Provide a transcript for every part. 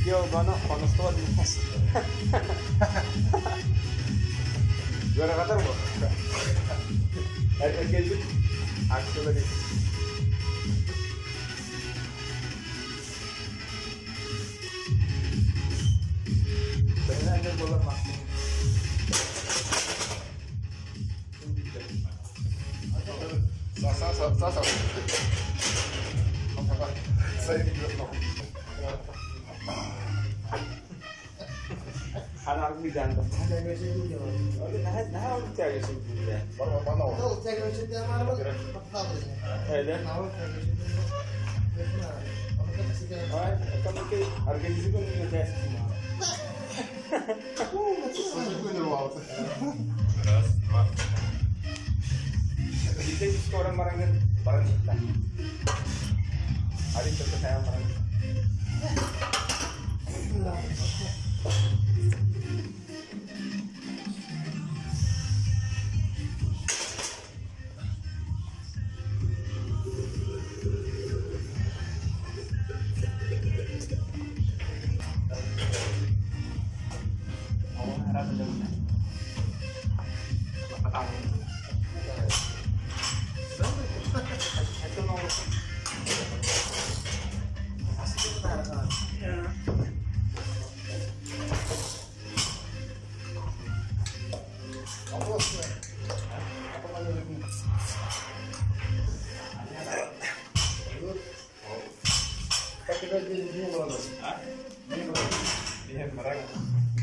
Io quando sto al test. Juara Qatar bu. Erkek geldi. Aksiyonları. Ben anne bola maksud. Sağ. Sayın Gülüyor. Anak di jantung. Ada yang sih punya. Nah, cari sih punya. Mana o? Tahu cek sih dia mana bang? Tahu sih. Ada. Tahu cek sih. Apa kan sih dia? Oh, kamu ke harga di situ punya tes semua. Sayın Gülüyor. Kita suka orang barang kita. Hari itu saya barang. Kita jadi dulu loh. Lihat barang.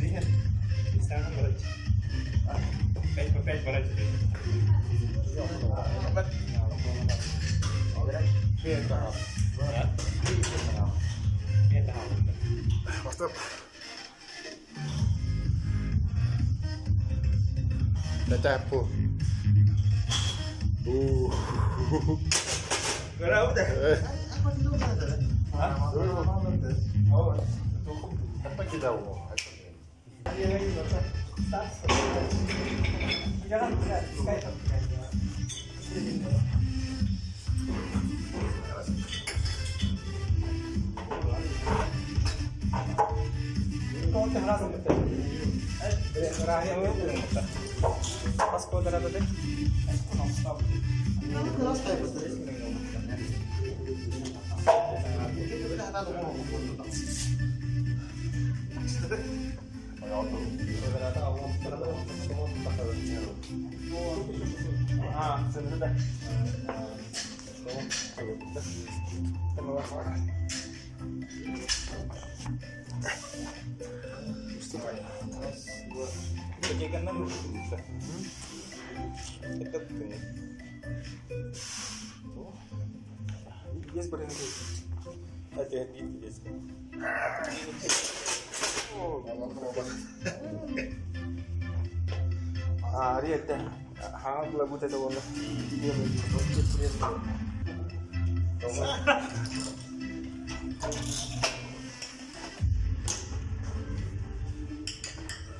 Lihat. Bisa kan barang. Pet barang. Apa? Mantap. Udah capek. Gak udah. Apa sih lu ada? Oh, apa kita mau? Jangan kau tengah langsung betul. Terakhir pas kau terada deh. Stop. Kamu kelas kayak betul. Kita ada mau sudah. Bagikan dulu. Tetap tuh. Dia seperti itu. Hati-hati dia. Oh, lihat dah. Hang lagu tadi orang dia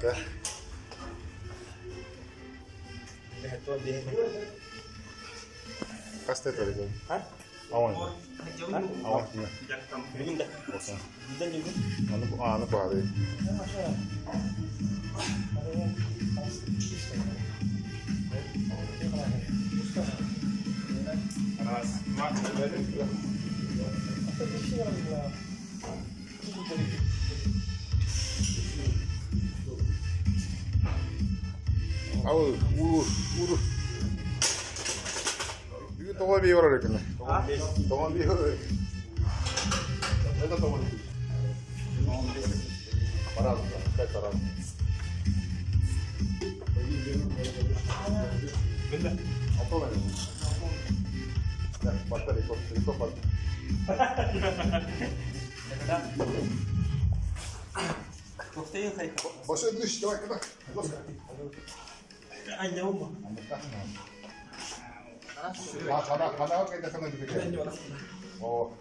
Dah. lihat tuh dia. Kaste tadi kan. Hah? Awan. Awan. Begini dah. Bosan. Dan juga. Ano pa rin? Uru. Itu tawar biar ada kan? Tawar biar. Itu tawar. Parado, parado. Benda. Apa lagi? Ya, pasal ikut pasal. Waktu yang saya Pasal itu sih, kita. aja umur. Karena kita kan lebih kecil. Oh,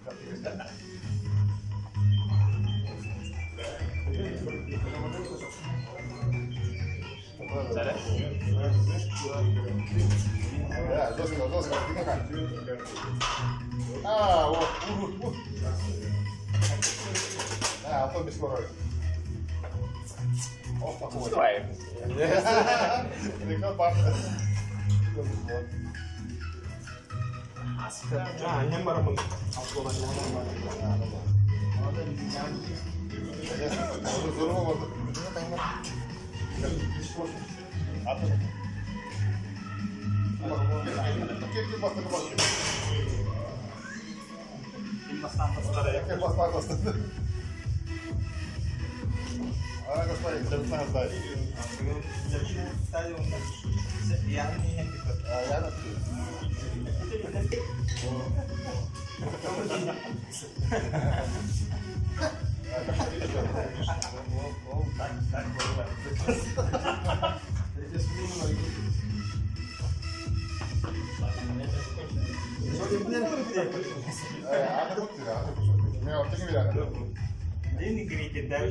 Ya, dos, tiga kan. Ah, wah, Nah, apa bis koror? Oh, tak kuat. Ini kan pas. Ah, yang barang meng. Aku masih ini gini kita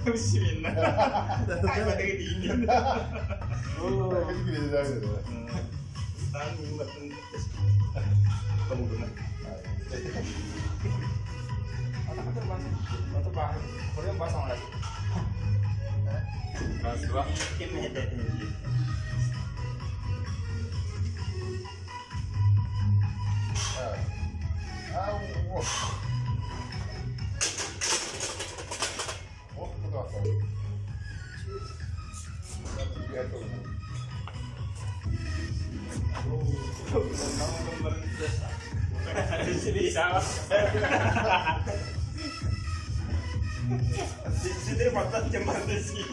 Bismillah. Apa lagi dingin? Oh, gini aja. Tanggung betul. Kamu benar. Atau bahas, kalau bahas sama lagi. Bahas dua, ini ada ini. Sini salah. Sini mata cemar sih.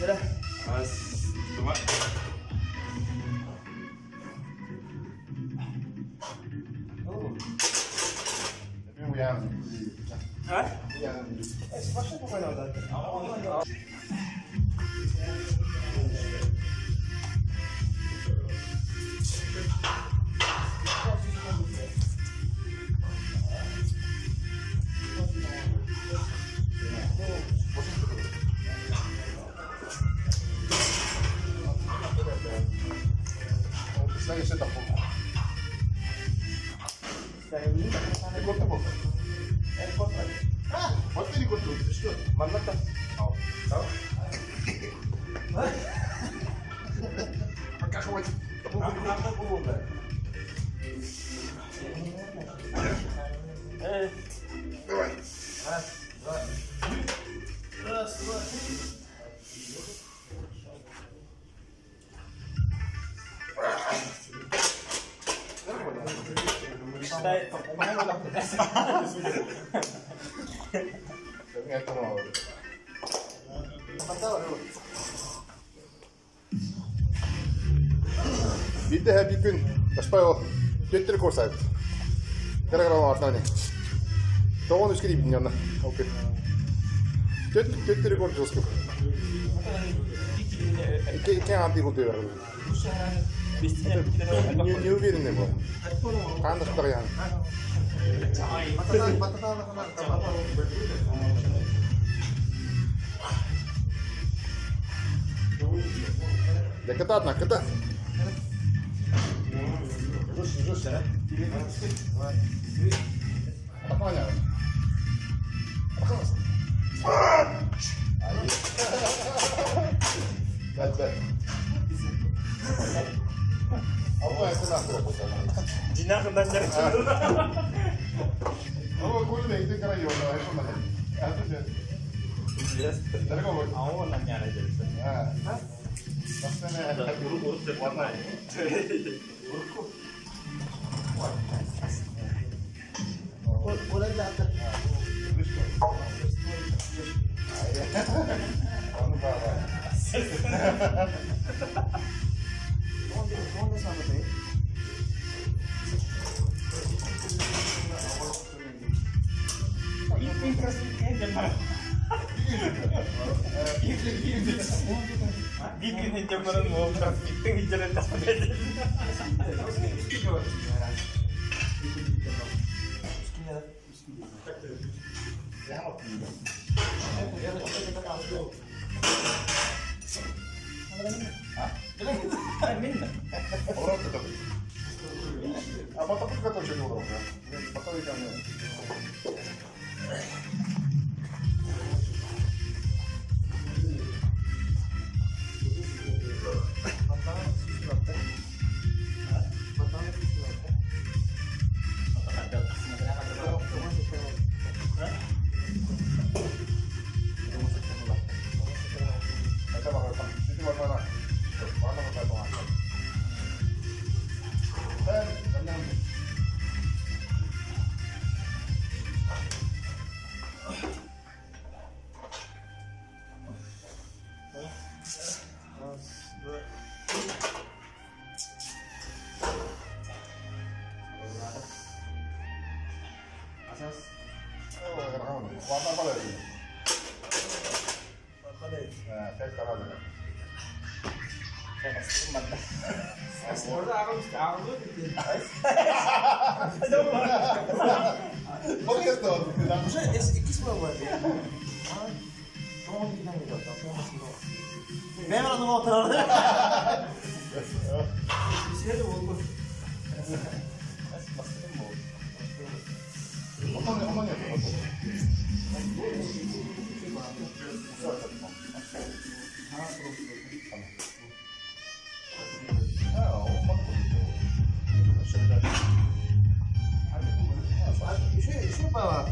Ya, mas, coba. Oh, tapi yang hah? Yang Sepatu apa yang ada? Saya sedang ikut apa? Ikut lagi. Pasti ikut dulu. Terus mana tak? Tahu. Tahu? Pakai kau aja. Apa kubur? Bir de bir gün başka götürü korsaydı. Kara artlarını. Doğan üsküdü bir yanına. Okey. Götürü korsaydı. İki anti kultuyor. New birinde bu. Kandas tak yani. Dekat nak dekat. Terus. Apa ya? Gel. Apa yang senang tu? Jinak dan jadi. Oh, kau ni itu kerana yoga, itu mana? Apa je? Yes. Tapi kau Awak nanya aja. ah, maksudnya Urut warna. Boleh datang. Kamu apa? Kau sama saya. Ini keras kayak gimana? Ini Bikin aja orang mau crafting di jalan tas aja. Orang tetap. Apa tapi kata jadi orang kan? Betul ikan. Warna apa lagi? Nah, saya sekarang ada. Podcast dong. Maksudnya iki semua buat ya. Kamu bilang gitu, tapi masih mau. Memang mau terus. Di sini tuh bagus. Omongnya. Isso bawa.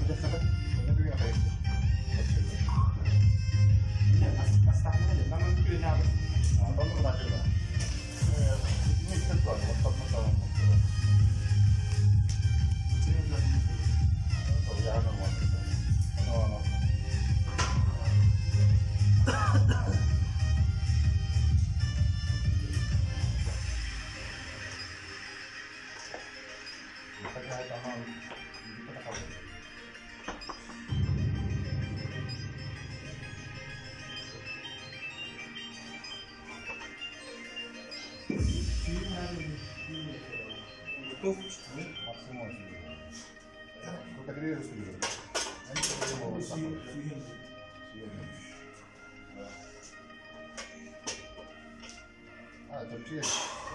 Ah, tortilla.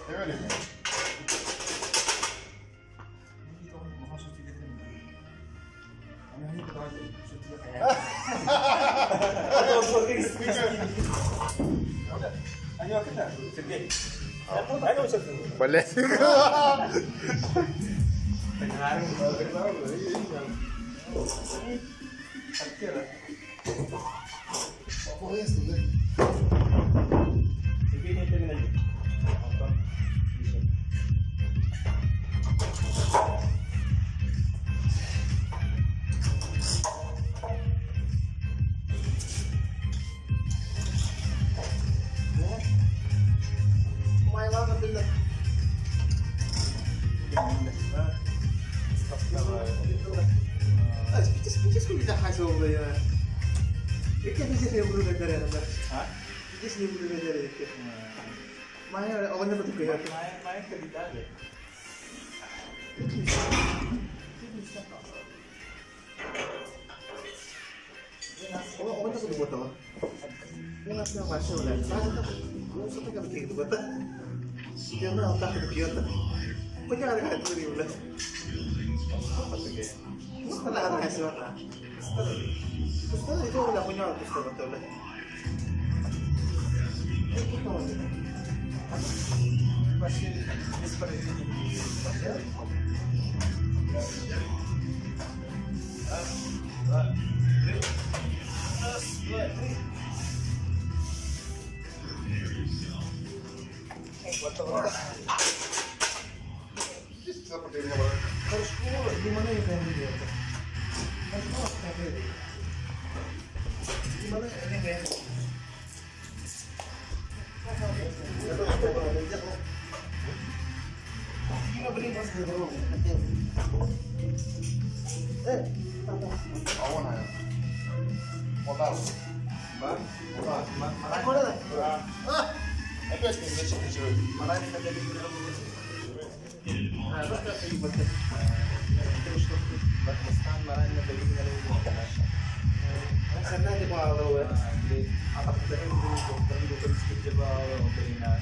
¿Qué vale? Ayo kita, sedih. Ayo sedih. Boleh. Pengaruh. Speeches ko bisa hasil ba ya? Iki bisa saya bulu dari ada. Hah? Iki saya bulu dari iki. Maya awalnya betul kayak. Maya kerja aja. Oh, awalnya betul betul. Ini nggak masuk lah. Saya suka kan begitu betul. Dia nak otak begitu. Kau jangan lihat itu di ulas. Setelah ada hasil apa? Setelah itu udah punya waktu betul lah. Masih seperti ini. Seperti ini apa? Harus keluar gimana ya yang dia? Harus keluar kafe. Gimana ini kayak? Kita beri mas dulu. Awan aja. Modal. Aku ada tak? Apa yang kita cakap? Malah ini kerja di dalam rumah. Nah, terus kita pergi buat terus buat mestan, malah ini kerja di dalam rumah. Karena di bawah ya, di apa kita ini dulu sedikit di bawah berinya.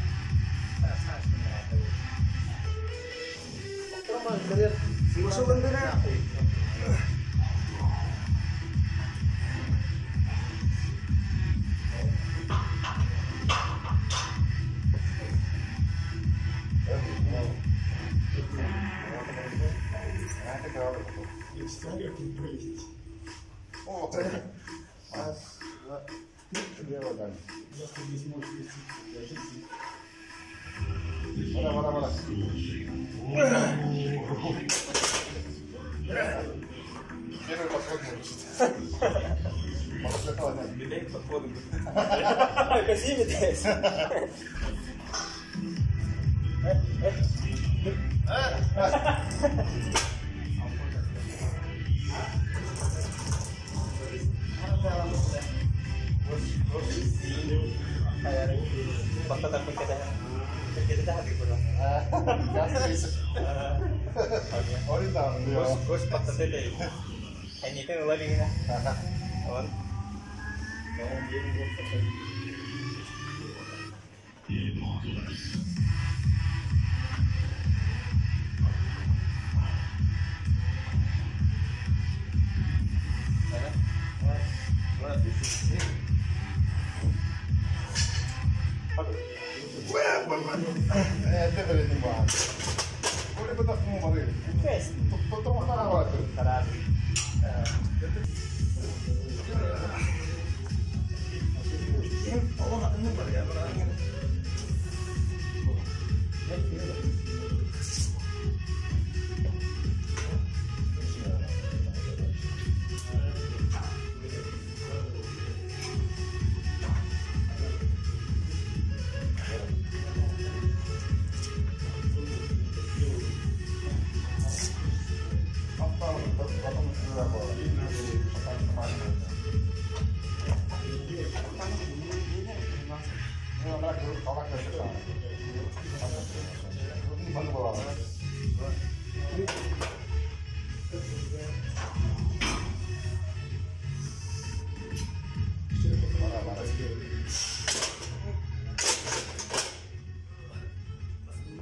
Kalau mau dari masuk bendera. Oh, Mana. Первый подход может. Kasih tes. Fakta takut kita dah habis pula. Gos fakta tadi. Ini kan lagi ni. On. Ada boleh timbang. Boleh betul semua boleh. Yes. Tutup mata awak tu. Tarat. Oh, nak tengok ya.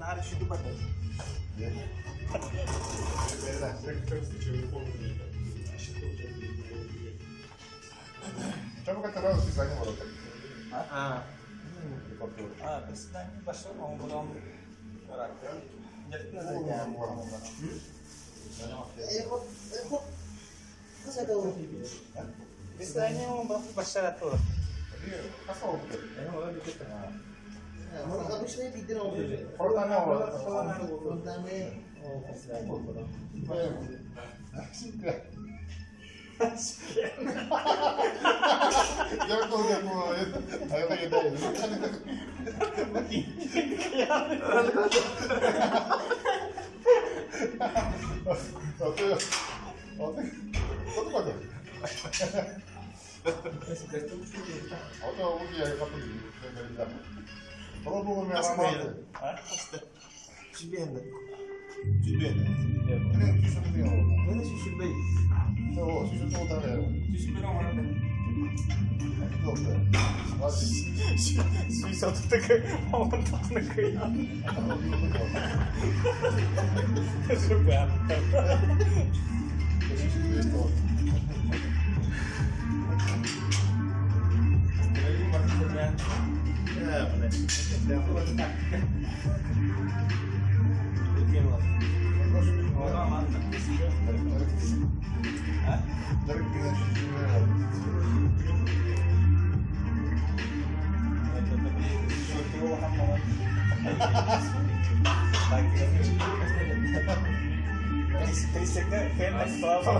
Harus itu pada. Coba kata orang sisanya baru kan. Terus nanti pas mau belum orang. Jadi saja mau. Kok saya tahu. Biasanya mau pas syarat tuh. Kasih betul. Mau dikit. Mau habis ni bikin apa? Pertama awak. Pertama Jangan kau dia pun. Ayo lagi dah. Kau tu apa? Auto mungkin ada apa ni? Kalau bukan memang Juliana. ini susu ni orang. Mana susu bayi? Oh, susu tu tak ada. Susu berapa mana? Doktor. Masih. Susu tu tak mau tak nak kaya. Sudah. Susu itu. Lagi maksudnya. Ya, benar. Dah aku tak. Bikin lah. Orang mana? Dari kita susu ni. Listriknya kayak next level.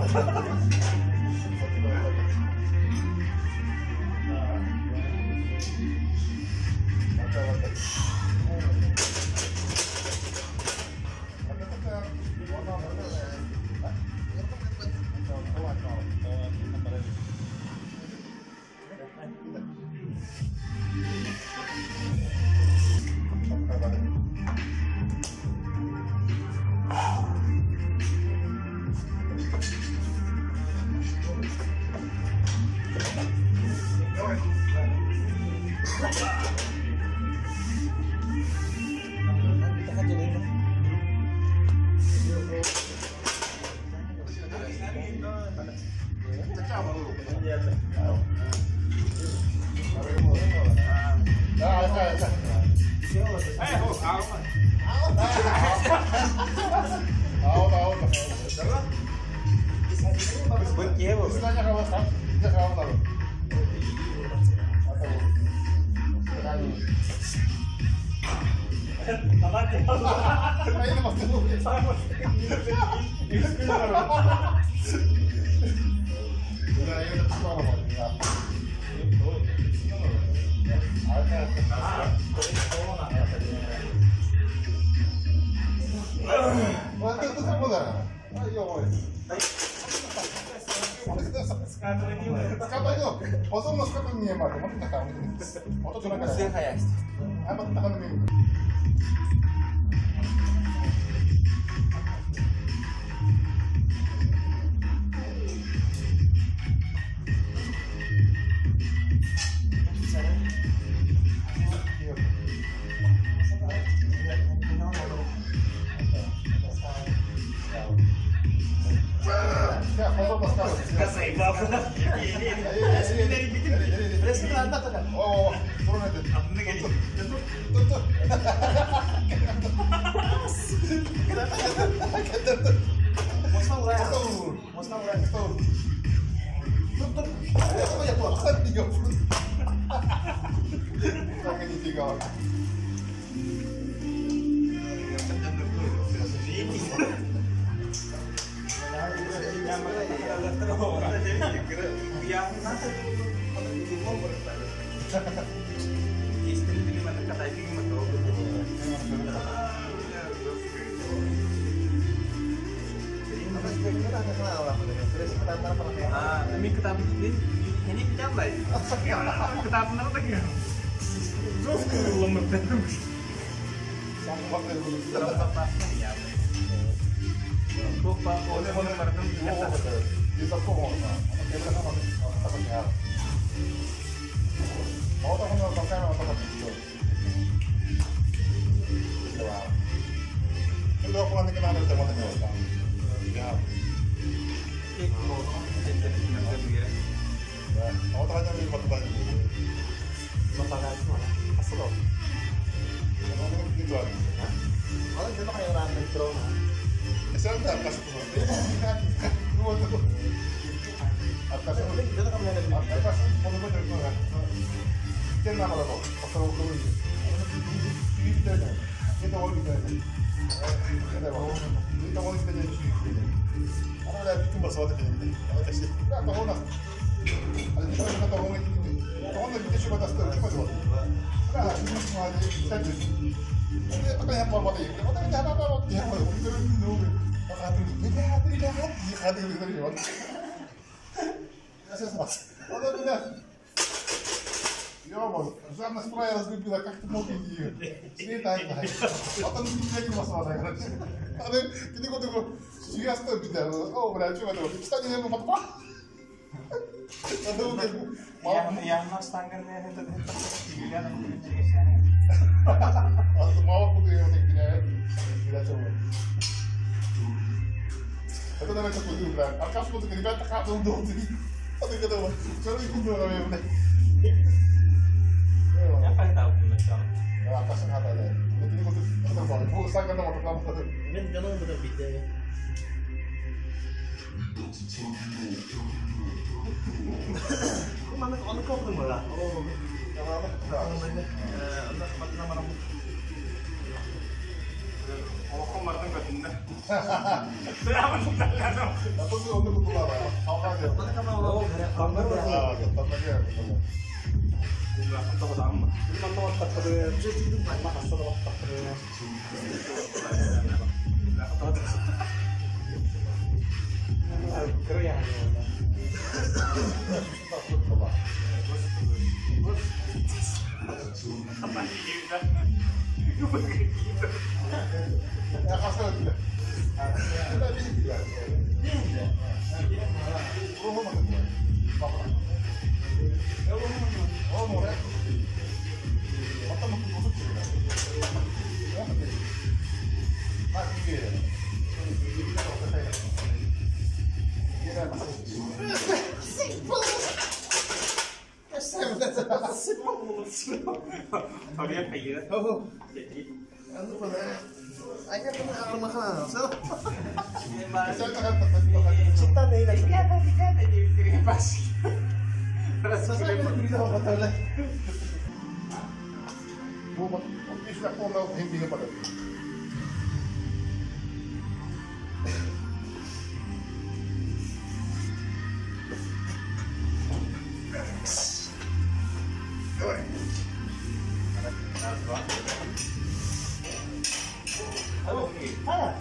Sim, Kalian kayak gitu. Oh, Jadi anu pada. Aja kena mahal. So, Saya cinta nih kan. dikata jadi pas. Saya kan bisa betul lah. Buat istilah formal hindi na pala. Ah.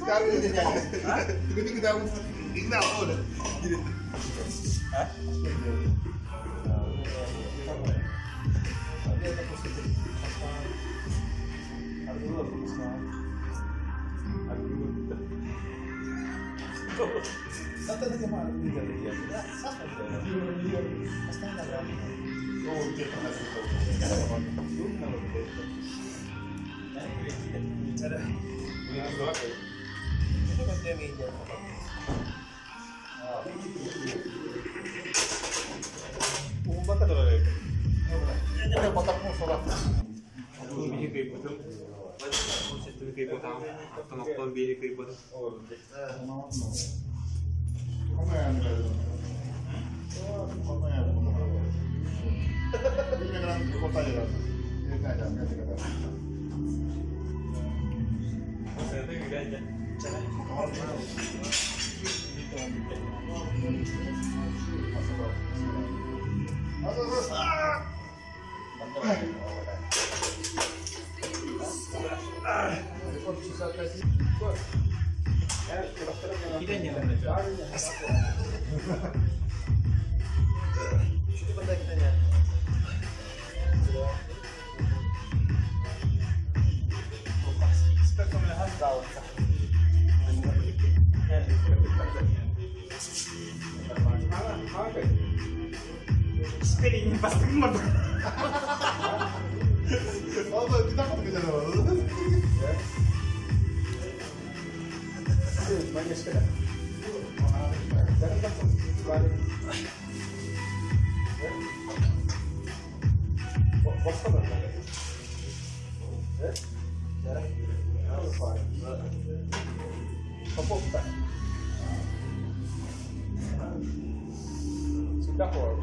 Kami din yan. Tingin daw. Tingnan ako ulit. Hah? Satu lagi mana ini dia? Satu dia. Pasti ada. Oo, check na ito. Cara. Ini kan dia meja. Umba ka talaga. Yan yung patak mo surat. Bili kayo po ito. Kung ito kayo po tao. Tumakpag bili kayo po ito. Mamaya na kayo. Mamaya na. Hindi na lang ko tayo. Hindi na lang. Ito yung ganda. Kita niya lang na dyan. Sini benda kita nya. Spek kami lahat daw. Spinning pas teman. Oh, kita kan bisa dulu. Banyak sekali. Jangan kan balik. Bos apa? Jarang. Apa? Apa kita? Sudah kok.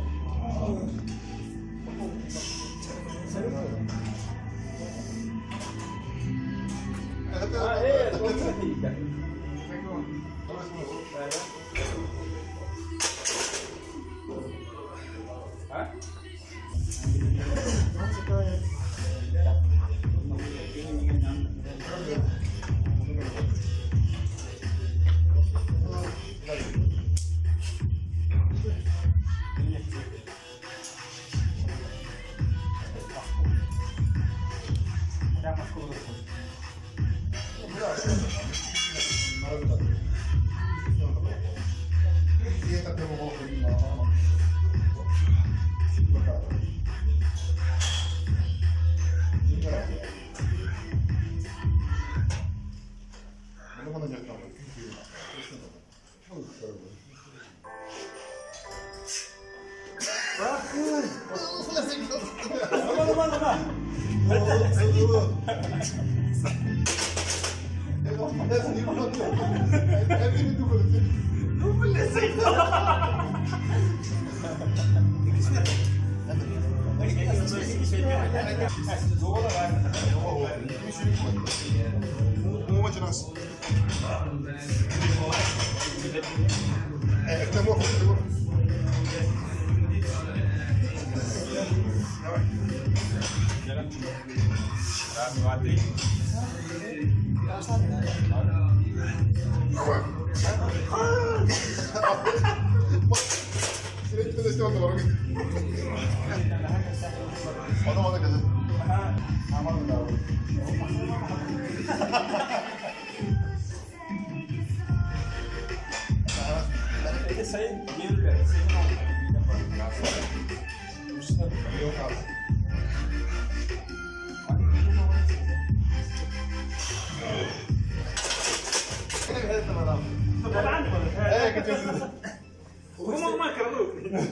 Ikan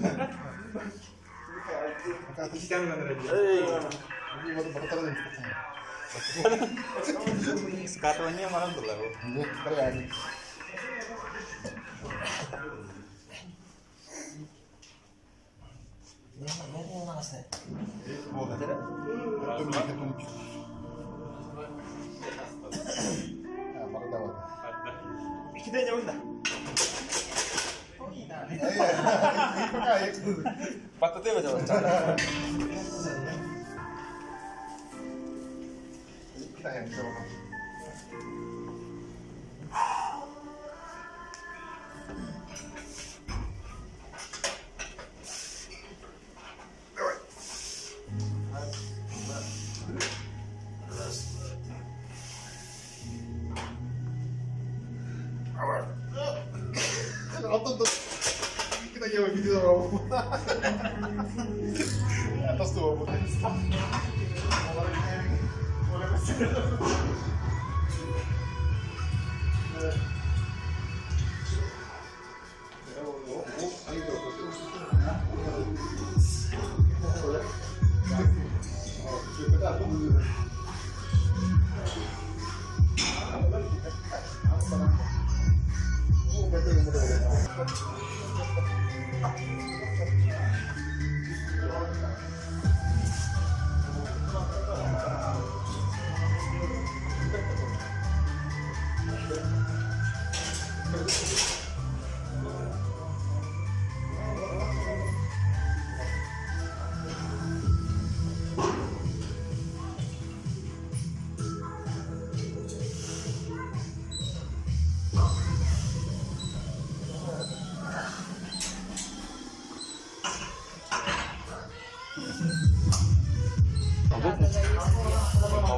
mana lagi? Ini baru taruh di Sekatuannya malam tuh lah. ini keren. Ini mana sih? Oh, ada. Itu bikin tunjuk. Ah, baru tahu. Kita jauh dah. Itu kayak Patutnya baca baca. kita yang bisa makan. Nonton tuh kita jauh gitu sama atas tuh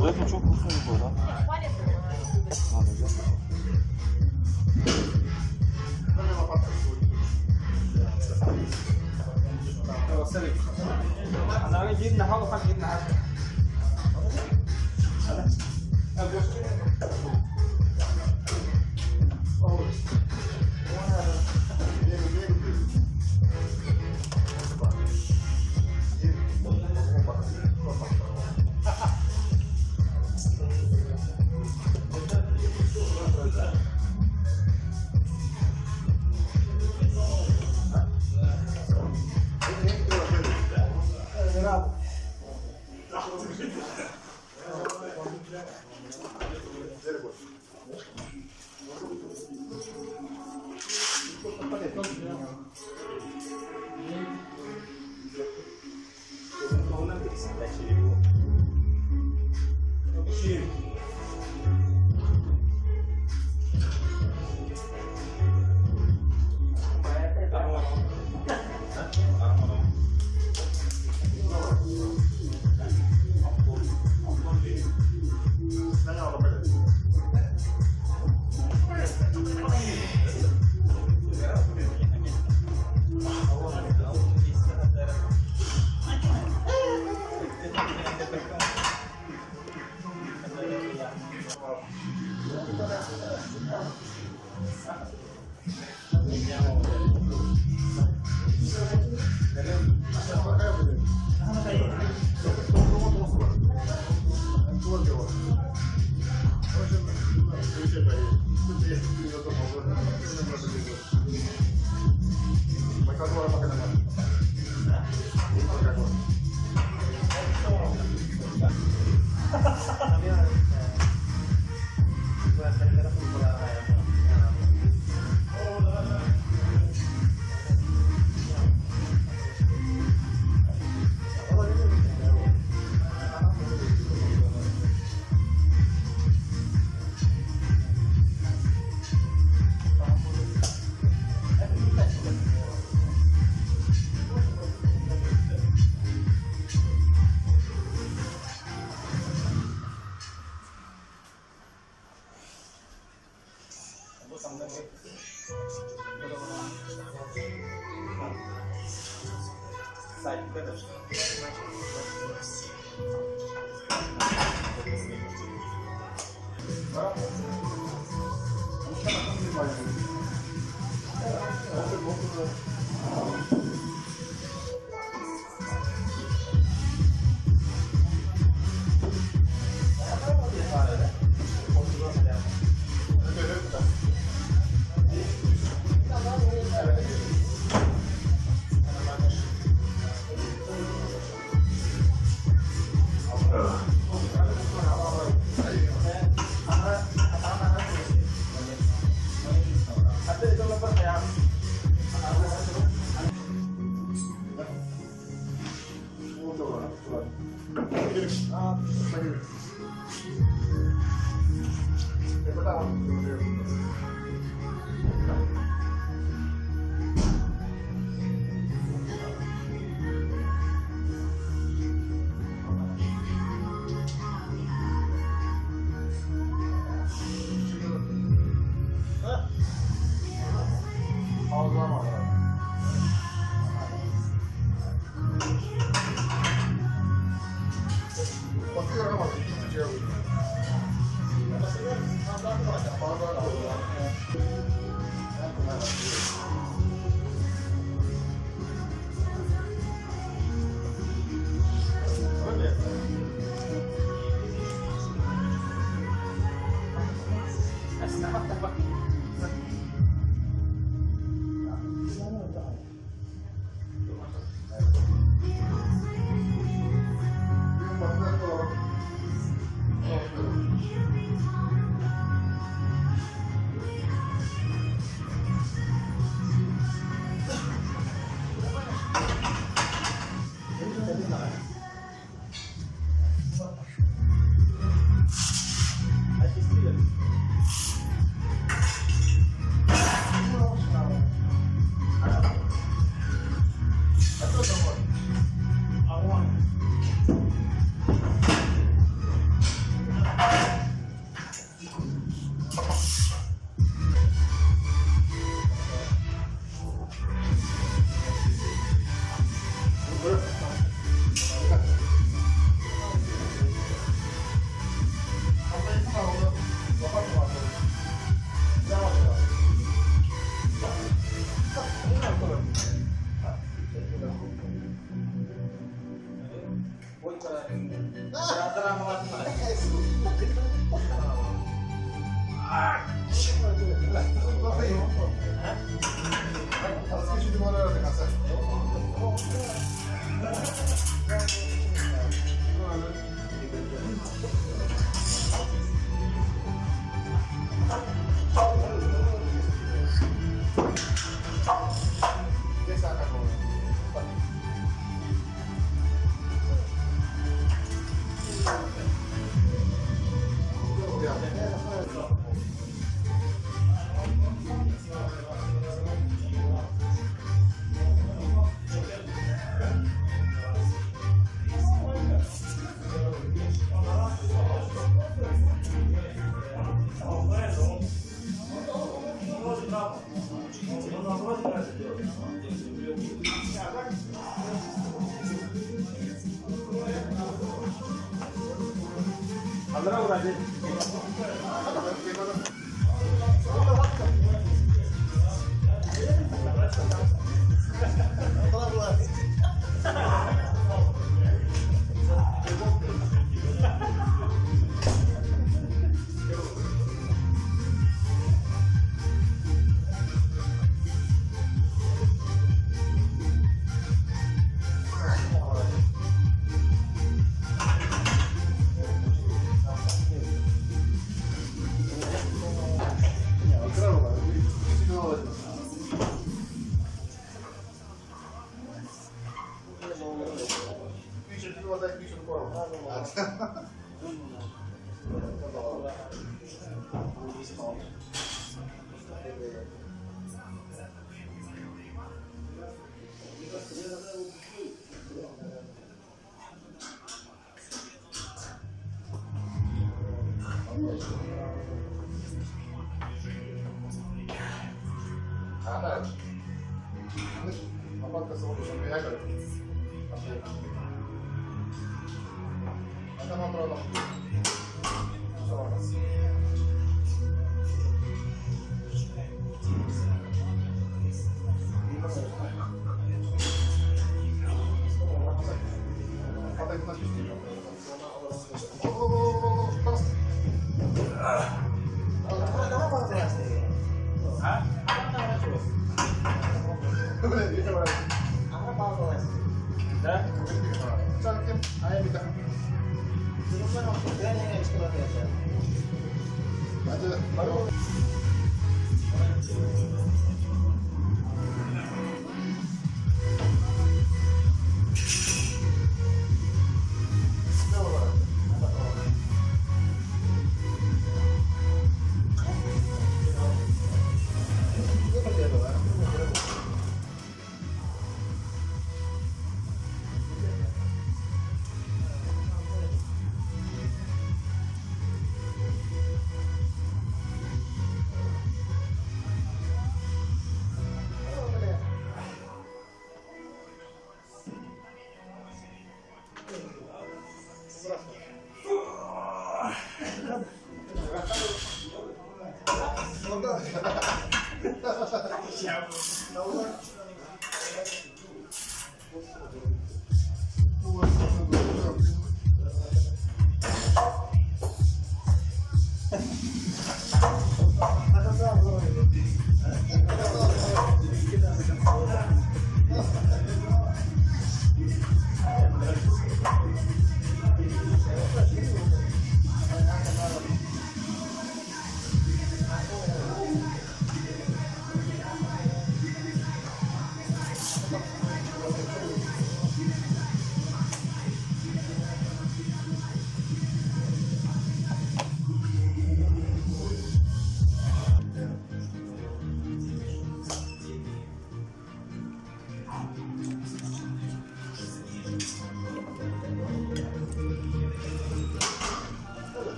왜 çok uzun bu da? Ana gidin ha ufak gidin ha. Thank you.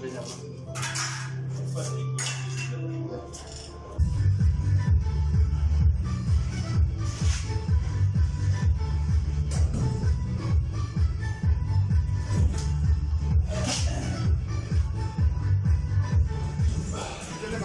svegliarla. Che ne